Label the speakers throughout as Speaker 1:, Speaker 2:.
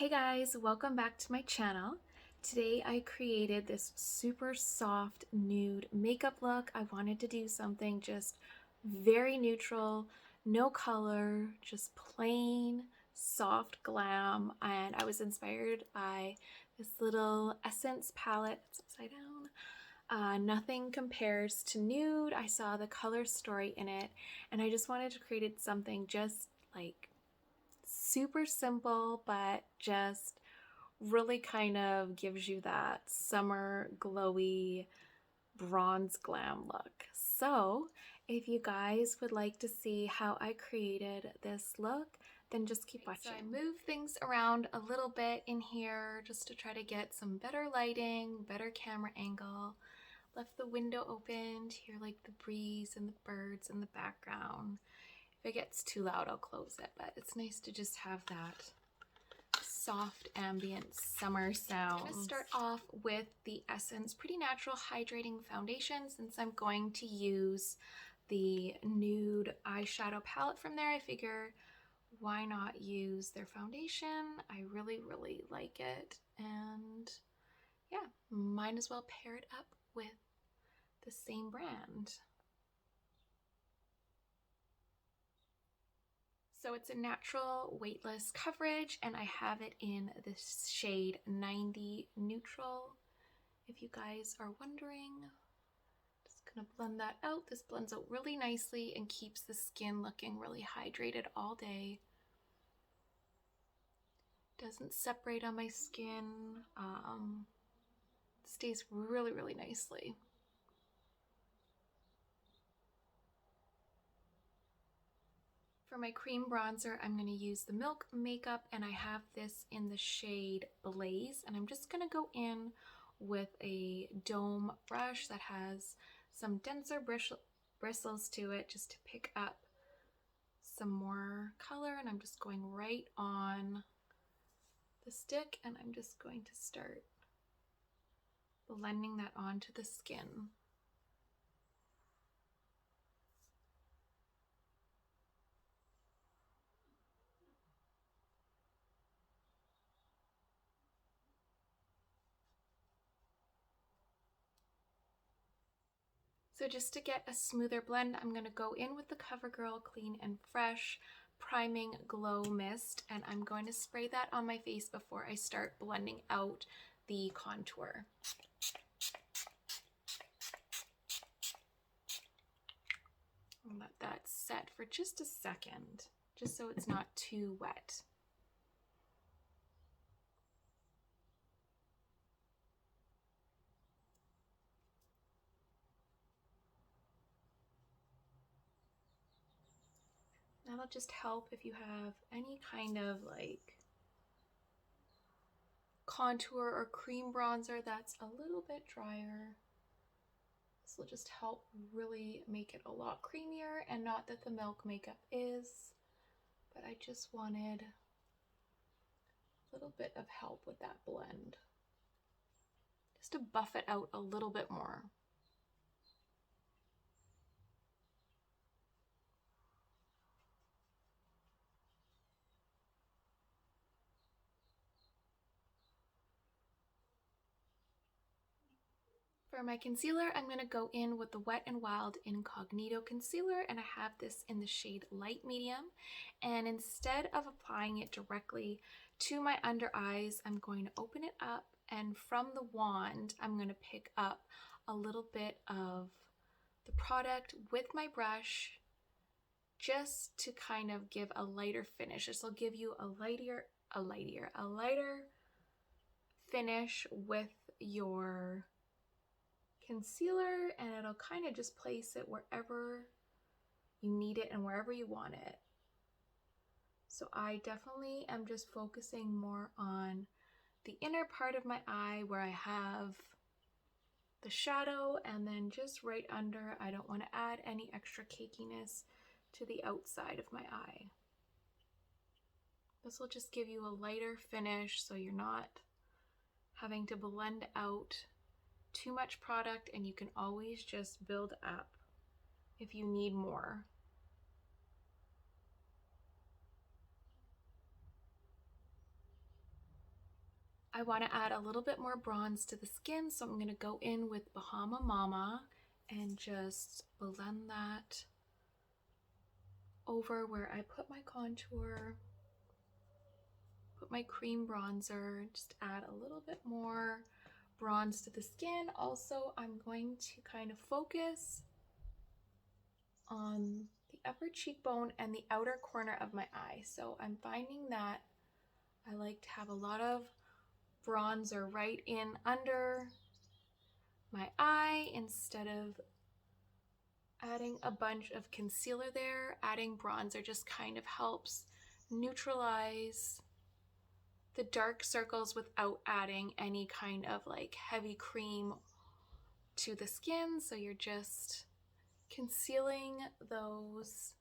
Speaker 1: Hey guys, welcome back to my channel. Today I created this super soft nude makeup look. I wanted to do something just very neutral, no color, just plain soft glam, and I was inspired by this little Essence palette. It's upside down. Nothing compares to nude. I saw the color story in it and I just wanted to create something just like super simple, but just really kind of gives you that summer glowy bronze glam look. So if you guys would like to see how I created this look, then just keep watching. So I moved things around a little bit in here just to try to get some better lighting, better camera angle. Left the window open to hear like the breeze and the birds in the background. If it gets too loud, I'll close it, but it's nice to just have that soft ambient summer sound. I'm going to start off with the Essence Pretty Natural Hydrating Foundation. Since I'm going to use the nude eyeshadow palette from there, I figure why not use their foundation? I really like it, and yeah, might as well pair it up with the same brand. So it's a natural weightless coverage and I have it in the shade 90 Neutral. If you guys are wondering, just gonna blend that out. This blends out really nicely and keeps the skin looking really hydrated all day. Doesn't separate on my skin. Stays really nicely. For my cream bronzer, I'm going to use the Milk Makeup, and I have this in the shade Blaze, and I'm just going to go in with a dome brush that has some denser bristles to it just to pick up some more color, and I'm just going right on the stick, and I'm just going to start blending that onto the skin. So just to get a smoother blend, I'm going to go in with the CoverGirl Clean and Fresh Priming Glow Mist, and I'm going to spray that on my face before I start blending out the contour. I'll let that set for just a second, just so it's not too wet. That'll just help if you have any kind of like contour or cream bronzer that's a little bit drier. This will just help really make it a lot creamier, and not that the Milk Makeup is, but I just wanted a little bit of help with that blend, just to buff it out a little bit more. For my concealer, I'm going to go in with the Wet n Wild Incognito Concealer, and I have this in the shade Light Medium. And instead of applying it directly to my under eyes, I'm going to open it up, and from the wand, I'm going to pick up a little bit of the product with my brush just to kind of give a lighter finish. This will give you a lighter finish with your concealer, and it'll kind of just place it wherever you need it and wherever you want it. So I definitely am just focusing more on the inner part of my eye where I have the shadow, and then just right under, I don't want to add any extra cakiness to the outside of my eye. This will just give you a lighter finish so you're not having to blend out too much product, and you can always just build up if you need more. I want to add a little bit more bronze to the skin, so I'm going to go in with Bahama Mama and just blend that over where I put my contour, put my cream bronzer, just add a little bit more bronze to the skin. Also, I'm going to kind of focus on the upper cheekbone and the outer corner of my eye. So I'm finding that I like to have a lot of bronzer right in under my eye instead of adding a bunch of concealer there. Adding bronzer just kind of helps neutralize the dark circles without adding any kind of like heavy cream to the skin. So you're just concealing those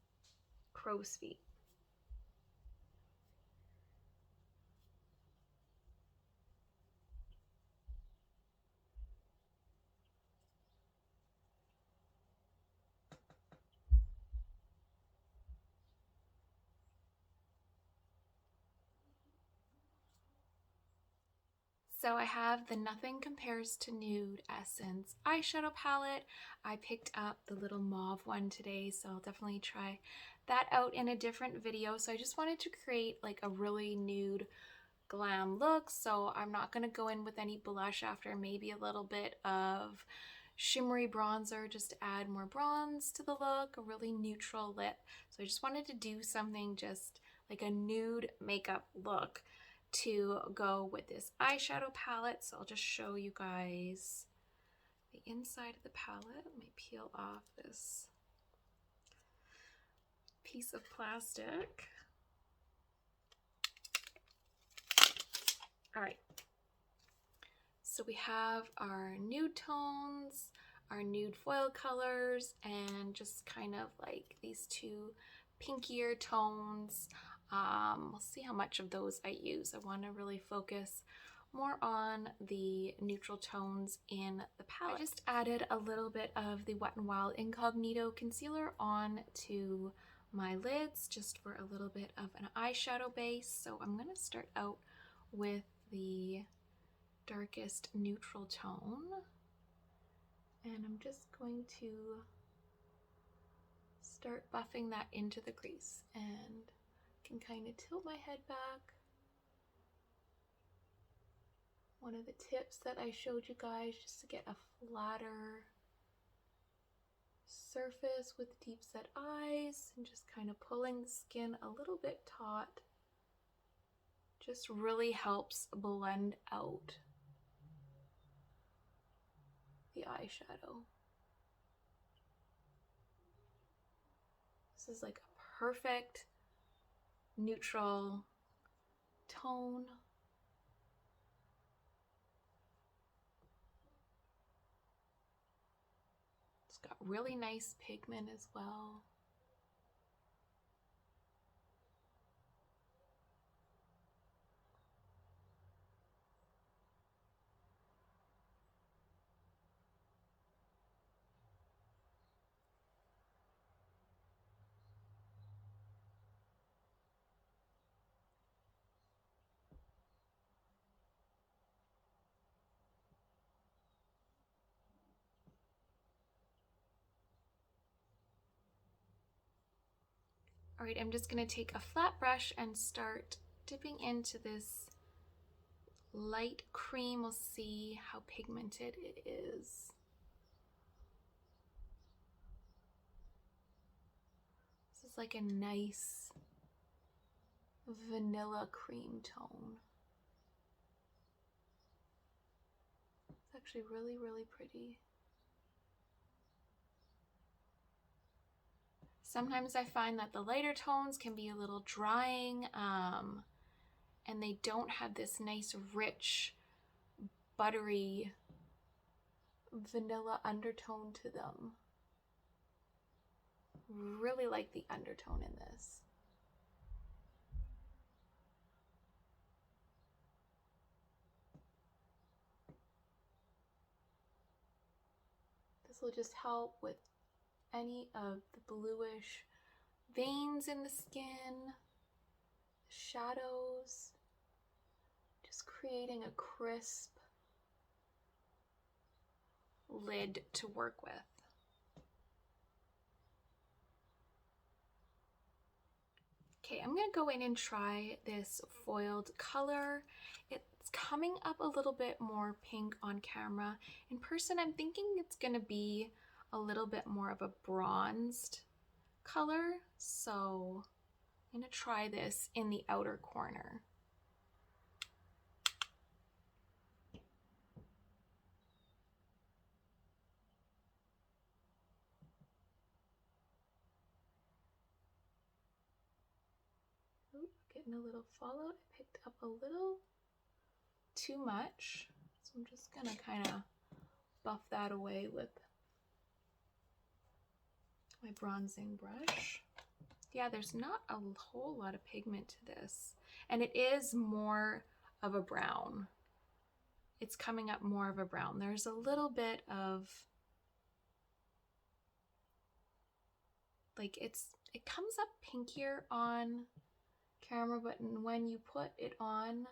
Speaker 1: crow's feet. So I have the Nothing Compares to Nude Essence eyeshadow palette. I picked up the little mauve one today, so I'll definitely try that out in a different video. So I just wanted to create like a really nude glam look, so I'm not going to go in with any blush after, maybe a little bit of shimmery bronzer just to add more bronze to the look, a really neutral lip. So I just wanted to do something just like a nude makeup look to go with this eyeshadow palette. So I'll just show you guys the inside of the palette. Let me peel off this piece of plastic. All right, so we have our nude tones, our nude foil colors, and just kind of like these two pinkier tones. We'll see how much of those I use. I want to really focus more on the neutral tones in the palette. I just added a little bit of the Wet n Wild Incognito Concealer on to my lids just for a little bit of an eyeshadow base. So I'm going to start out with the darkest neutral tone, and I'm just going to start buffing that into the crease, and can kind of tilt my head back. One of the tips that I showed you guys, just to get a flatter surface with deep set eyes, and just kind of pulling the skin a little bit taut, just really helps blend out the eyeshadow. This is like a perfect neutral tone. It's got really nice pigment as well. All right, I'm just gonna take a flat brush and start dipping into this light cream. We'll see how pigmented it is. This is like a nice vanilla cream tone. It's actually really, really pretty. Sometimes I find that the lighter tones can be a little drying, and they don't have this nice, rich, buttery vanilla undertone to them. Really like the undertone in this. This will just help with any of the bluish veins in the skin, shadows, Just creating a crisp lid to work with. Okay, I'm gonna go in and try this foiled color. It's coming up a little bit more pink on camera. In person, I'm thinking it's gonna be a little bit more of a bronzed color. So I'm gonna try this in the outer corner. Oop, getting a little fallout. I picked up a little too much. So I'm just gonna kind of buff that away with my bronzing brush. Yeah, there's not a whole lot of pigment to this. And it is more of a brown. It's coming up more of a brown. There's a little bit of, like, it comes up pinkier on camera, but when you put it on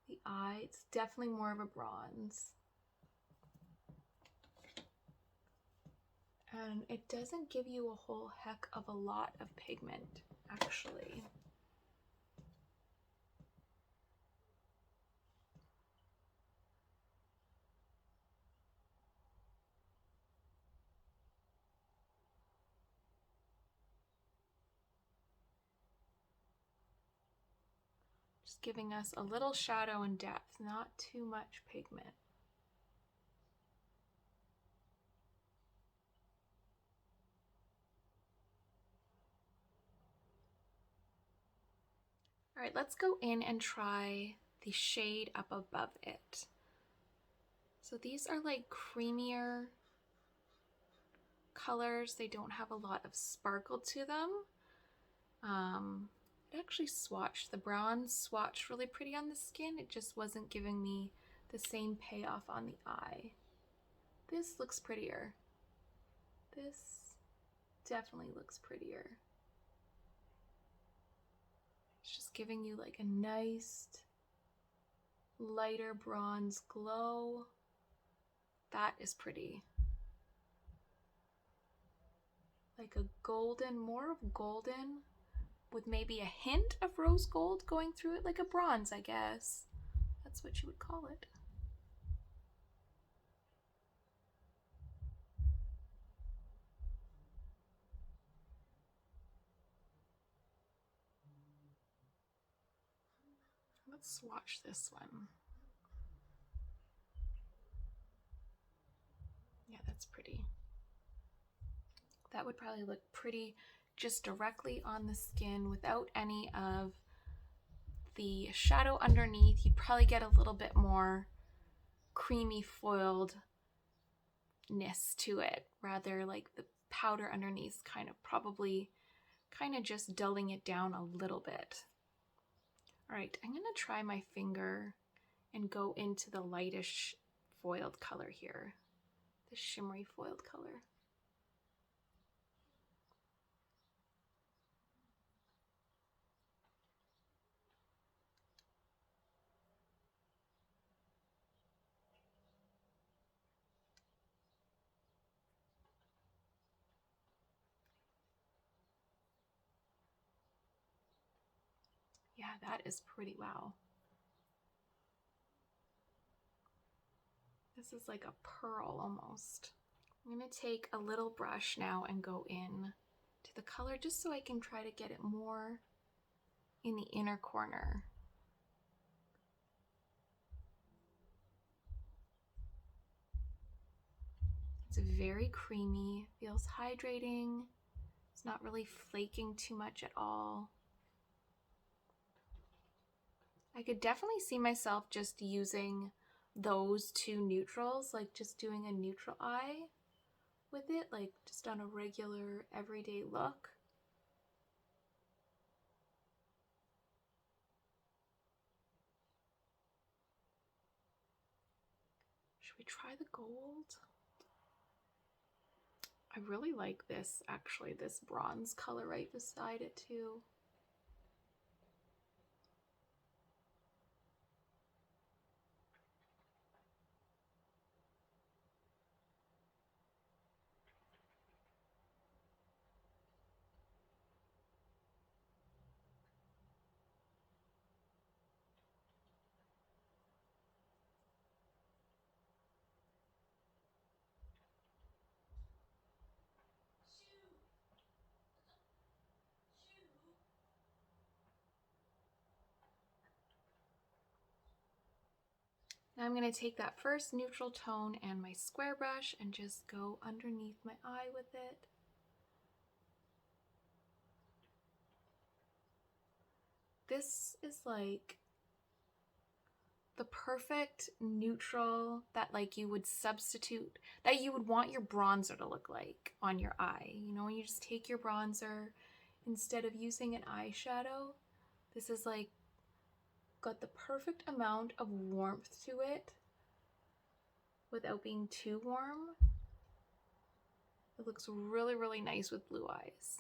Speaker 1: the eye, it's definitely more of a bronze. And it doesn't give you a whole heck of a lot of pigment, actually. Just giving us a little shadow and depth, not too much pigment. All right, let's go in and try the shade up above it. So these are like creamier colors. They don't have a lot of sparkle to them. It actually swatched. The bronze swatched really pretty on the skin. It just wasn't giving me the same payoff on the eye. This looks prettier. This definitely looks prettier. It's just giving you like a nice lighter bronze glow. That is pretty. Like a golden, more of golden with maybe a hint of rose gold going through it, like a bronze, I guess. That's what you would call it. Let's swatch this one. Yeah, that's pretty. That would probably look pretty just directly on the skin without any of the shadow underneath. You'd probably get a little bit more creamy foiledness to it, rather like the powder underneath kind of just dulling it down a little bit. All right, I'm gonna try my finger and go into the lightish foiled color here, the shimmery foiled color. Yeah, that is pretty, wow. This is like a pearl almost. I'm gonna take a little brush now and go in to the color just so I can try to get it more in the inner corner. It's very creamy, feels hydrating. It's not really flaking too much at all. I could definitely see myself just using those two neutrals, like just doing a neutral eye with it, like just on a regular everyday look. Should we try the gold? I really like this, actually, this bronze color right beside it too. Now I'm going to take that first neutral tone and my square brush and just go underneath my eye with it. This is like the perfect neutral that like you would substitute, that you would want your bronzer to look like on your eye. You know, when you just take your bronzer instead of using an eyeshadow, this is like got the perfect amount of warmth to it without being too warm. It looks really, really nice with blue eyes.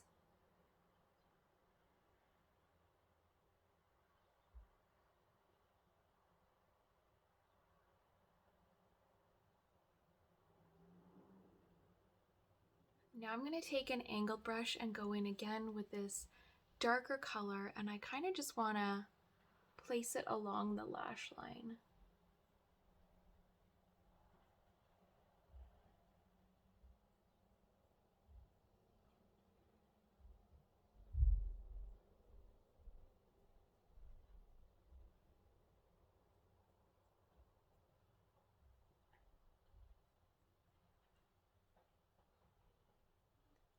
Speaker 1: Now I'm going to take an angled brush and go in again with this darker color, and I kind of just want to place it along the lash line.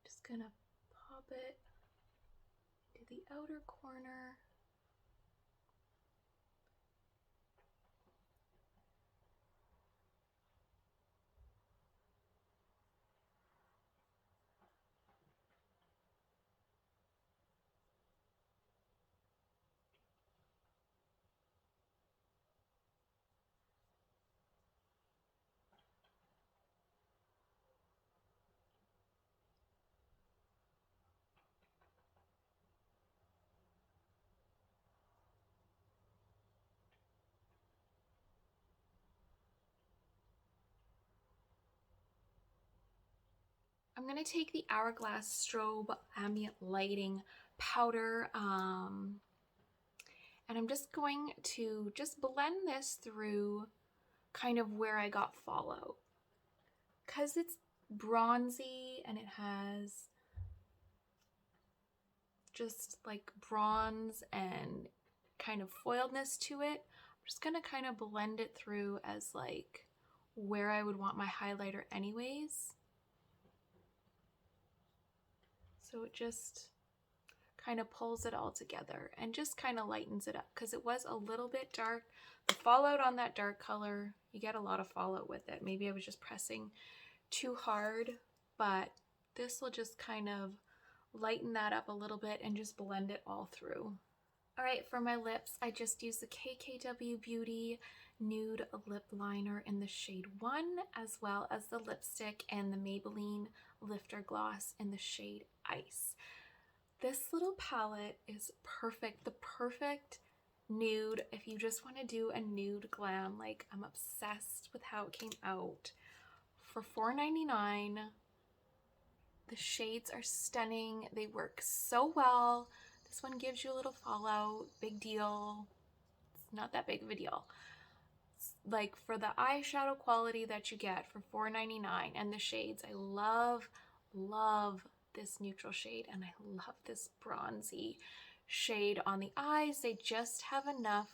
Speaker 1: Just gonna pop it to the outer corner. I'm going to take the Hourglass Strobe Ambient Lighting powder, and I'm just going to just blend this through kind of where I got fallout. Because it's bronzy and it has just like bronze and kind of foiledness to it, I'm just going to kind of blend it through as like where I would want my highlighter anyways. So it just kind of pulls it all together and just kind of lightens it up because it was a little bit dark. The fallout on that dark color, you get a lot of fallout with it. Maybe I was just pressing too hard, but this will just kind of lighten that up a little bit and just blend it all through. All right, for my lips, I just used the KKW Beauty Nude Lip Liner in the shade 1, as well as the lipstick and the Maybelline Lifter Gloss in the shade Ice. This little palette is perfect, the perfect nude if you just want to do a nude glam. Like, I'm obsessed with how it came out. For $4.99, the shades are stunning. They work so well. This one gives you a little fallout, big deal. It's not that big of a deal. Like, for the eyeshadow quality that you get for $4.99 and the shades, I love this neutral shade, and I love this bronzy shade on the eyes. They just have enough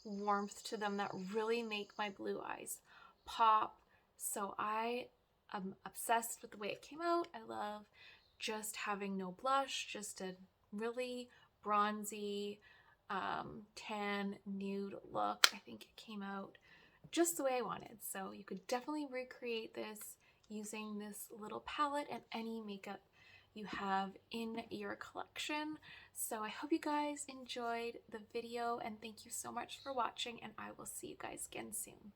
Speaker 1: warmth to them that really make my blue eyes pop. So I am obsessed with the way it came out. I love just having no blush, just a really bronzy tan nude look. I think it came out just the way I wanted. So you could definitely recreate this using this little palette and any makeup you have in your collection. So I hope you guys enjoyed the video, and thank you so much for watching, and I will see you guys again soon.